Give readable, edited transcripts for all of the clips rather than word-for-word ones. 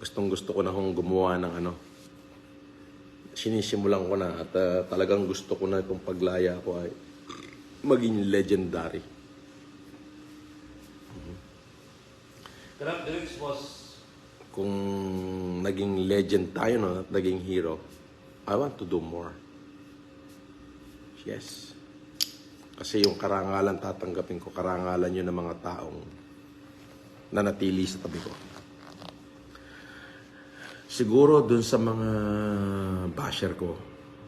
Gustong-gusto ko na hong gumawa ng ano. Sinisimulan ko na at talagang gusto ko na itong paglaya ko ay maging legendary. The lyrics was... Kung naging legend tayo no, at naging hero, I want to do more. Yes. Kasi yung karangalan tatanggapin ko, karangalan yun ng mga taong nanatili sa tabi ko. Siguro dun sa mga basher ko,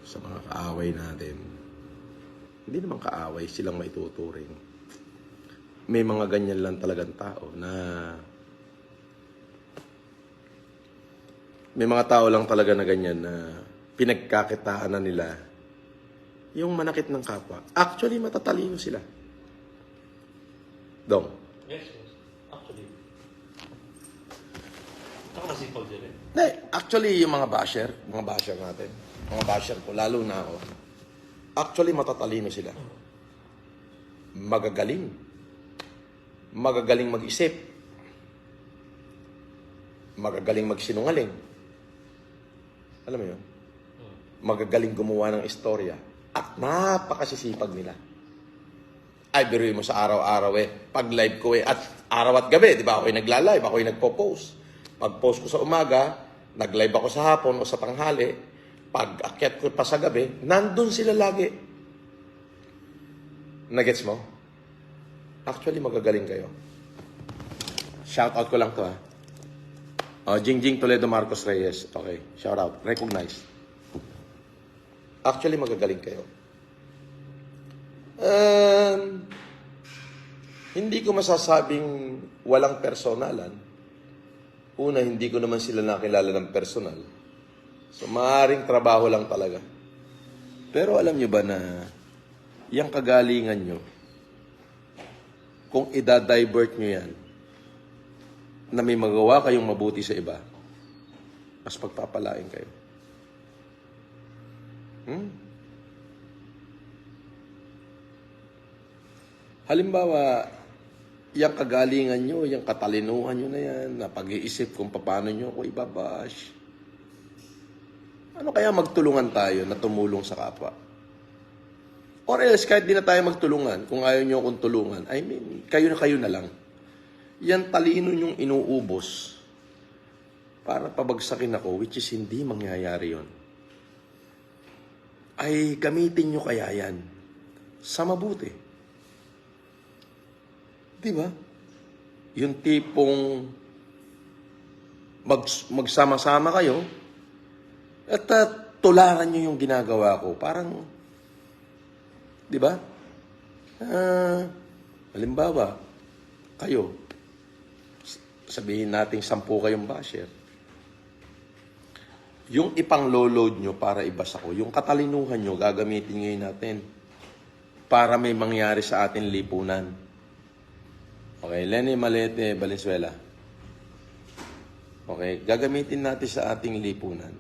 sa mga kaaway natin, hindi naman kaaway, silang maituturing. May mga ganyan lang talagang tao na may mga tao lang talaga na ganyan na pinagkakitaan na nila yung manakit ng kapwa. Actually, matatalino sila. Dong. Yes. Actually. Nakakasipag sila eh. Hindi, actually, yung mga basher natin, mga basher ko, lalo na ako, actually, matatalino sila. Magagaling mag-isip. Magagaling magsinungaling. Alam mo yun? Magagaling gumawa ng istorya. At napakasisipag nila. Ay, biruin mo sa araw-araw Pag live ko at araw at gabi, di ba? Ako'y nagla-live, ako'y nagpo-post. Pag-post ko sa umaga, nag-live ako sa hapon o sa tanghali. Pag akyat ko pa sa gabi, nandun sila lagi. Nagets mo? Actually, magagaling kayo. Shoutout ko lang to ha. Jingjing Toledo Marcos Reyes. Okay, shout out. Recognize. Actually, magagaling kayo. Hindi ko masasabing walang personalan. Una, hindi ko naman sila nakilala ng personal. So, maaaring trabaho lang talaga. Pero alam nyo ba na yung kagalingan nyo, kung idadivert nyo yan, na may magawa kayong mabuti sa iba, mas pagpapalain kayo. Halimbawa, yung kagalingan nyo, yung katalinuhan nyo na yan, na pag-iisip kung paano nyo ako ibabash. Ano kaya magtulungan tayo na tumulong sa kapwa? Or else, kahit di na tayo magtulungan, kung ayaw nyo akong tulungan, I mean, kayo na lang. Yan talino yung inuubos para pabagsakin ako, which is hindi mangyayari yon. Ay gamitin nyo kaya yan sa mabuti. Di ba? Yung tipong magsama-sama kayo at tularan nyo yung ginagawa ko. Parang, di ba? Halimbawa, kayo, sabihin natin 10 kayong basher. Yung ipang-load nyo para ibasa ko, yung katalinuhan nyo, gagamitin ngayon natin para may mangyari sa ating lipunan. Okay, Lenny Malete, Valenzuela. Okay, gagamitin natin sa ating lipunan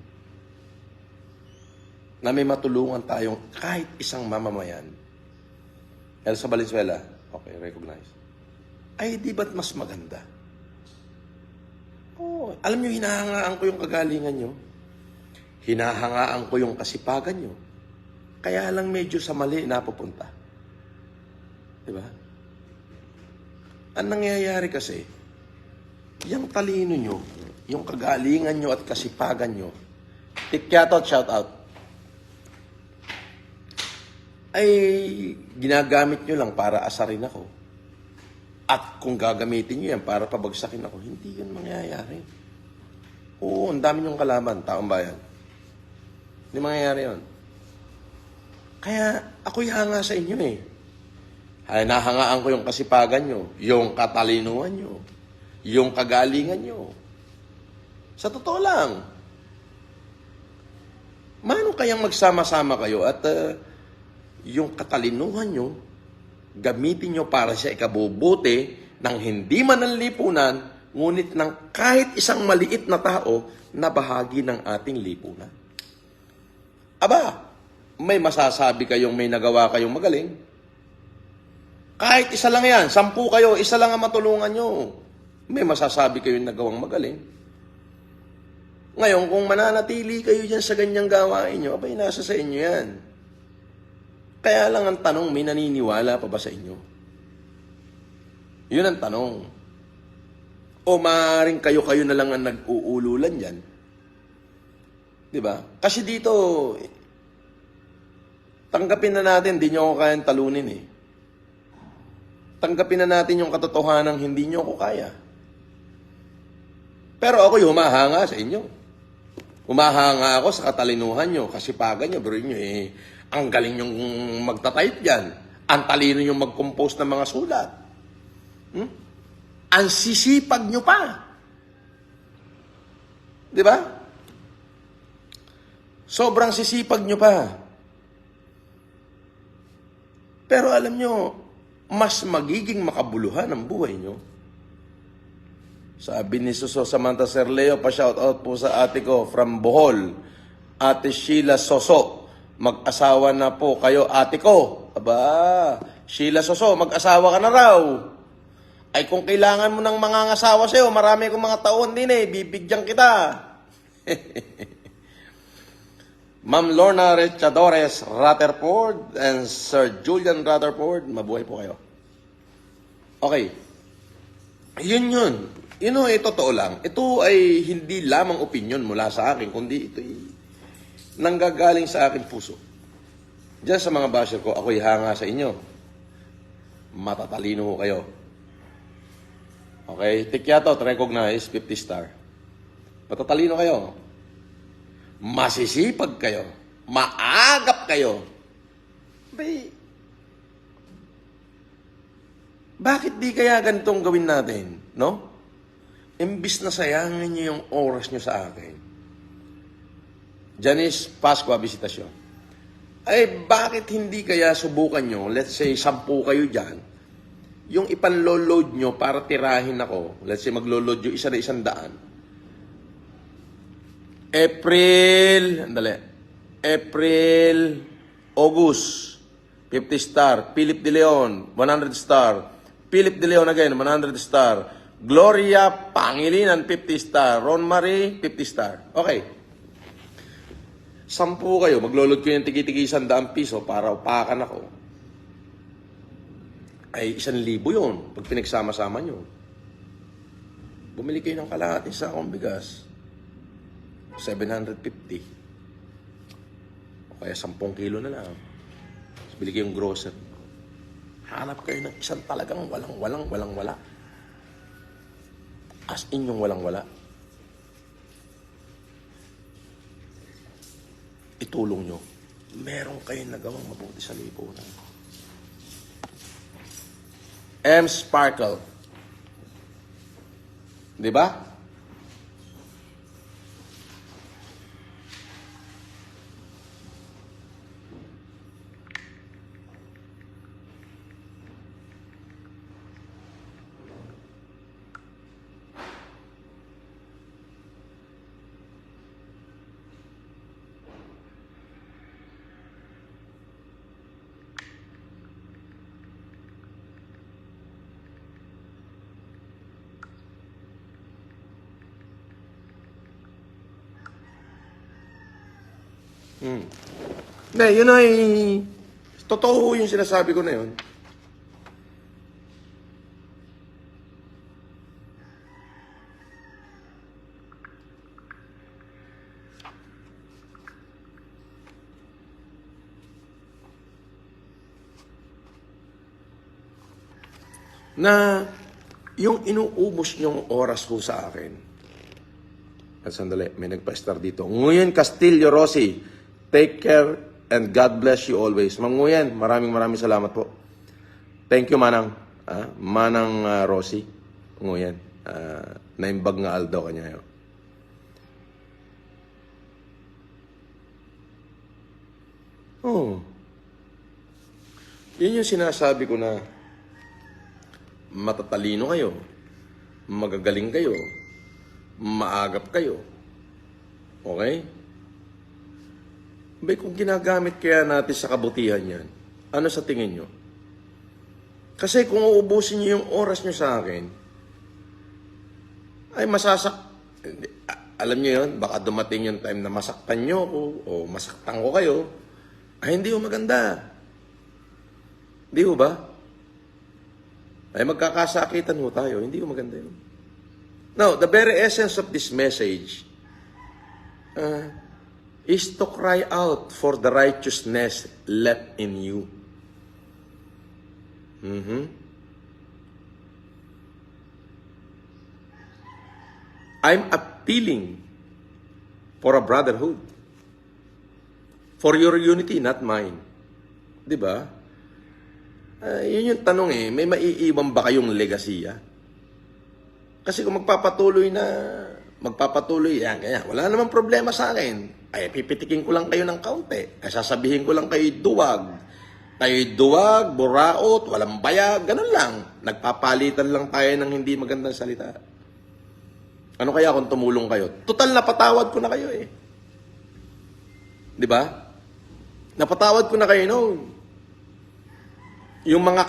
na may matulungan tayong kahit isang mamamayan. Elsa Valenzuela, okay, recognize. Ay, di ba't mas maganda? Oh, alam nyo, hinahangaan ko yung kagalingan nyo. Hinahangaan ko yung kasipagan nyo. Kaya lang medyo sa mali napupunta. Diba? Ang nangyayari kasi, yung talino nyo, yung kagalingan nyo at kasipagan nyo, shout out, ay ginagamit nyo lang para asarin ako. At kung gagamitin nyo yan para pabagsakin ako, hindi yun mangyayari. Oo, ang dami nyong kalaman, taong bayan. Hindi mangyayari yun. Kaya ako'y hanga sa inyo eh. Nahangaan ko yung kasipagan nyo, yung katalinuhan nyo, yung kagalingan nyo. Sa totoo lang, mano kayang magsama-sama kayo at yung katalinuhan nyo, gamitin nyo para sa ikabubuti ng hindi man ang lipunan, ngunit ng kahit isang maliit na tao na bahagi ng ating lipunan. Aba, may masasabi kayong may nagawa kayong magaling. Kahit isa lang yan, 10 kayo, isa lang ang matulungan nyo. May masasabi kayong nagawang magaling. Ngayon, kung mananatili kayo dyan sa ganyang gawain nyo, abay, nasa sa inyo yan. Kaya lang ang tanong, may naniniwala pa ba sa inyo? Yun ang tanong. O maaaring kayo-kayo na lang ang nag-uululan dyan. Diba? Kasi dito, tanggapin na natin, di nyo ako kayang talunin eh. Tanggapin na natin yung katotohanan, hindi nyo ako kaya. Pero ako'y humahanga sa inyo. Humahanga ako sa katalinuhan nyo, kasipagan nyo, bro nyo eh. Ang galing yung magta-type dyan. Ang talino yung mag-compose ng mga sulat. Ang sisipag nyo pa. Di ba? Sobrang sisipag nyo pa. Pero alam nyo, mas magiging makabuluhan ang buhay nyo. Sabi ni Suso Samantha Serleo, pa-shoutout po sa ate ko from Bohol. Ate Sheila Soso, mag-asawa na po kayo, ate ko. Aba, Sheila Soso, mag-asawa ka na raw. Ay kung kailangan mo ng mga asawa sa'yo, marami kong mga taon din eh, bibigyan kita. Ma'am Lorna Rechadores Rutherford and Sir Julian Rutherford, mabuhay po kayo. Okay. Yun. Totoo lang. Ito ay hindi lamang opinion mula sa akin, kundi ito ay nanggagaling sa akin puso. Diyan sa mga basher ko, ako'y hanga sa inyo. Matatalino kayo. Okay? Tikyatot, recognize, 50 star. Matatalino kayo. Masisipag kayo. Maagap kayo. Bakit di kaya ganitong gawin natin? No? Imbis na sayangin niyo yung oras niyo sa akin. Janice Pascua Visitasyon. Ay, bakit hindi kaya subukan nyo, let's say, 10 kayo dyan, yung ipanload nyo para tirahin ako, let's say, maglo-load yung isa na 100. April, August, 50 star. Philip De Leon, 100 star. Philip De Leon again, 100 star. Gloria Pangilinan, 50 star. Ron Marie, 50 star. Okay. 10 kayo, maglo-load ko yung tigi-tigi 100 piso para upakan ako. Ay, 1,000 yun pag pinagsama-sama nyo. Bumili kayo ng kalahati sa akong bigas. 750. O kaya 10 kilo na lang. Tapos bili kayong grocery. Hanap kayo ng isang talagang walang-wala. As in yung walang-wala. Itulong nyo. Meron kayong nagawang mabuti sa lipunan. M. Sparkle. Di ba? Hindi, yun ay totoo yung sinasabi ko na yun. Na yung inuubos niyong oras ko sa akin. At sandali, may nagpa-star dito. Nguyen Castillo Rossi, take care and God bless you always. Manguyan, maraming salamat po. Thank you, Manang. Manang Rossi. Nguyan. Naimbag nga aldaw kanya yun. Oh. Yun yung sinasabi ko na matatalino kayo, magagaling kayo, maagap kayo. Okay? Bay, kung ginagamit kaya natin sa kabutihan yan, ano sa tingin nyo? Kasi kung uubusin nyo yung oras nyo sa akin, ay alam nyo yun, baka dumating yung time na masaktan nyo ko o masaktan ko kayo, ay hindi ho maganda. Hindi ho ba? Ay magkakasakitan ho tayo, hindi ho maganda yun. Now, the very essence of this message is to cry out for the righteousness left in you. I'm appealing for a brotherhood. For your unity, not mine. Di ba? Yun yung tanong eh. May maiiwan ba kayong legasiya? Kasi kung magpapatuloy yan, kaya wala namang problema sa akin. Ay, pipitikin ko lang kayo ng kaunti. Ay, sasabihin ko lang kayo duwag. Tayo'y duwag, buraot, walang bayag, ganun lang. Nagpapalitan lang tayo ng hindi magandang salita. Ano kaya kung tumulong kayo? Total, napatawad ko na kayo eh. Di ba? Napatawad ko na kayo noon. Yung mga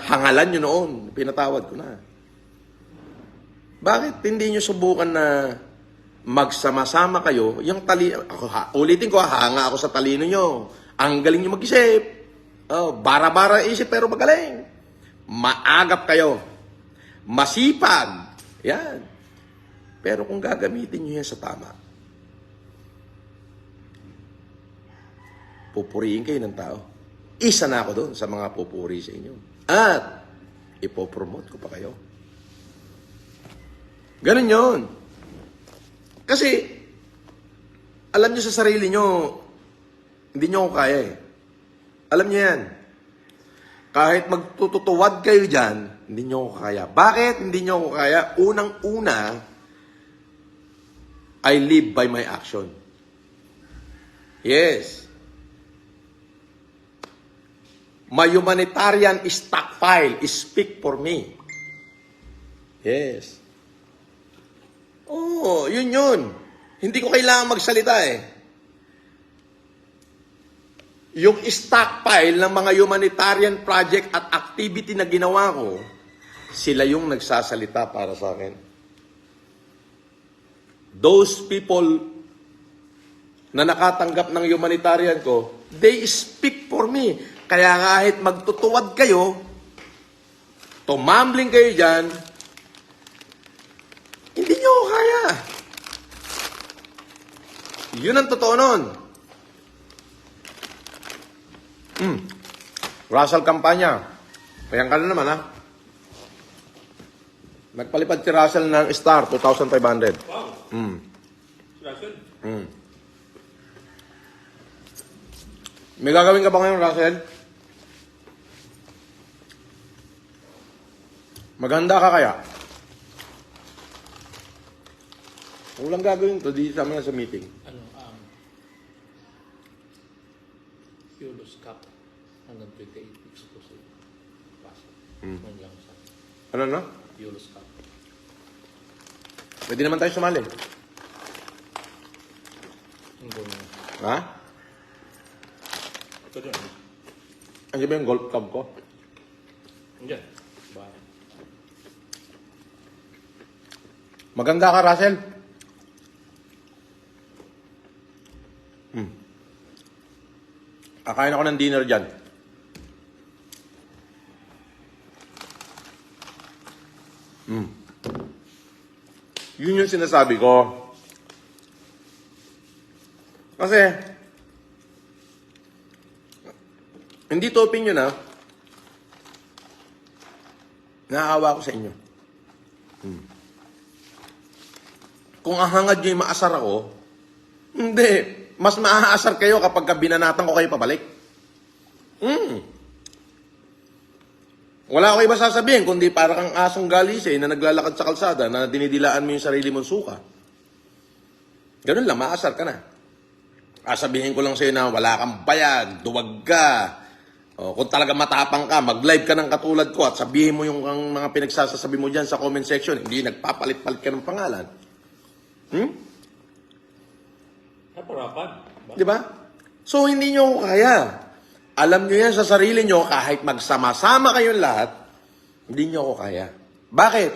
hangalan nyo noon, pinatawad ko na. Bakit hindi nyo subukan na magsama-sama kayo? Yung ulitin ko, hanga ako sa talino nyo. Ang galing nyo mag-isip. Bara-bara isip pero magaling. Maagap kayo. Masipag. Yan. Pero kung gagamitin nyo yan sa tama, pupuriin kayo ng tao. Isa na ako doon sa mga pupuri sa inyo. At ipopromote ko pa kayo. Ganun yun. Kasi, alam nyo sa sarili nyo, hindi nyo ako kaya eh. Alam nyo yan. Kahit magtututuwad kayo dyan, hindi nyo ako kaya. Bakit hindi nyo ako kaya? Unang-una, I live by my action. Yes. My humanitarian stockpile speak for me. Yes. Oh, yun. Hindi ko kailangan magsalita eh. Yung stockpile ng mga humanitarian project at activity na ginawa ko, sila yung nagsasalita para sa akin. Those people na nakatanggap ng humanitarian ko, they speak for me. Kaya kahit magtutuwad kayo, tumambling kayo dyan, hindi nyo ako kaya. Yun ang totoo nun. Russell Campanya. Kaya ka na naman ha. Nagpalipad si Russell ng star, 2,500. Wow. Russell? May gagawin ka ba ngayon, Russell? Maganda ka kaya? Kung lang gagawin to, di sama na sa meeting. Euros Cup hanggang 28 weeks po sa pasok. Man lang sa Ano na? Euros Cup. Pwede naman tayo sumali. Ang gawin mo. Ha? Ito dyan. Ano ba yung golf club ko? Diyan. Ba? Maganda ka, Russell. Kakain ako ng dinner dyan. Yun yung sinasabi ko. Kasi, hindi to opinion ha. Naawa ko sa inyo. Kung ang hangad nyo yung maasar ako, hindi. Mas maaasar kayo kapag binanatan ko kayo pabalik. Wala ko iba sasabihin, kundi para kang asong galise na naglalakad sa kalsada na dinidilaan mo yung sarili mong suka. Ganun lang, maasar ka na. Sabihin ko lang sa'yo na wala kang bayag, duwag ka. O, kung talaga matapang ka, mag-live ka ng katulad ko at sabihin mo yung ang mga pinagsasabi mo dyan sa comment section, hindi nagpapalit-palit ka ng pangalan. Naparapan. Di ba? So, hindi nyo ako kaya. Alam nyo yan sa sarili nyo, kahit magsama-sama kayong lahat, hindi nyo ako kaya. Bakit?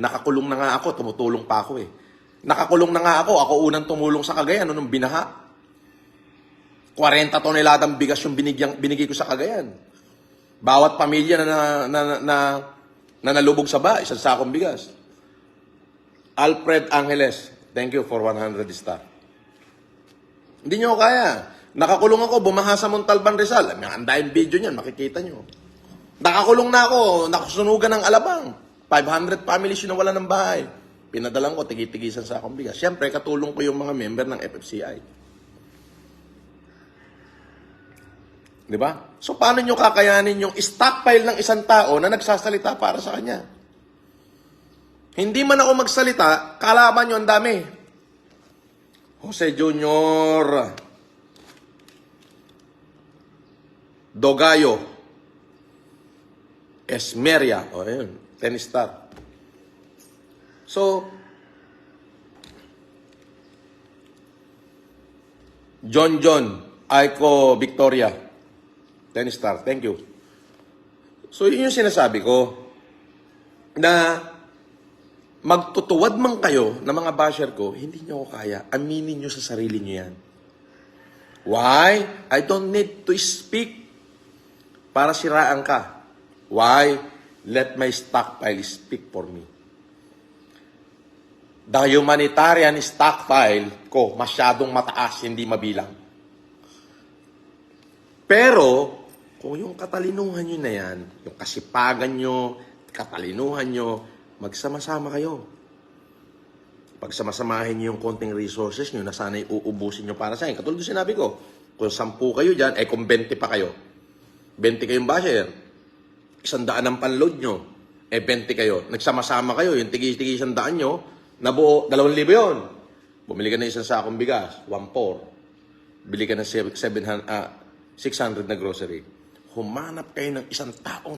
Nakakulong na nga ako, tumutulong pa ako eh. Nakakulong na nga ako. Ako unang tumulong sa Cagayan nung binaha. 40 toneladang bigas yung binigay ko sa Cagayan. Bawat pamilya na nalubog sa ba, isang sakong bigas. Alfred Angeles, thank you for 100 star. Hindi nyo kaya. Nakakulong ako, bumaha sa Montalban, Rizal. Ang dahil video niyan, makikita nyo. Nakakulong na ako, nakasunugan ng Alabang. 500 families yung nawala ng bahay. Pinadalang ko, tigitigisan sa akong bigas. Siyempre, katulong ko yung mga member ng FFCI. Di ba? So, paano nyo kakayanin yung stockpile ng isang tao na nagsasalita para sa kanya? Hindi man ako magsalita, kalaban nyo ang dami. Jose Junior, Dogayo, Esmeria, o ayun, 10 star. So, John, Aiko Victoria, 10 star, thank you. So, yun yung sinasabi ko, na magtutuwad man kayo ng mga basher ko, hindi nyo ako kaya. Aminin nyo sa sarili nyo yan. Why? I don't need to speak para siraan ka. Why? Let my stockpile speak for me. The humanitarian stockpile ko masyadong mataas, hindi mabilang. Pero, kung yung katalinuhan nyo na yan, yung kasipagan nyo, katalinuhan nyo, magsama-sama kayo. Pagsamasamahin nyo yung konting resources nyo na sana'y uubusin nyo para sa akin. Katulad sinabi ko, kung 10 kayo dyan, kung 20 pa kayo, 20 kayong basher, 100 ang panload nyo, 20 kayo. Nagsama-sama kayo, yung tigi-tigi 100 nyo, nabuo, 2,000 yun. Bumili ka ng isang sakong bigas, 1,400. Bili ka ng 600 na grocery. Humanap kayo ng isang taong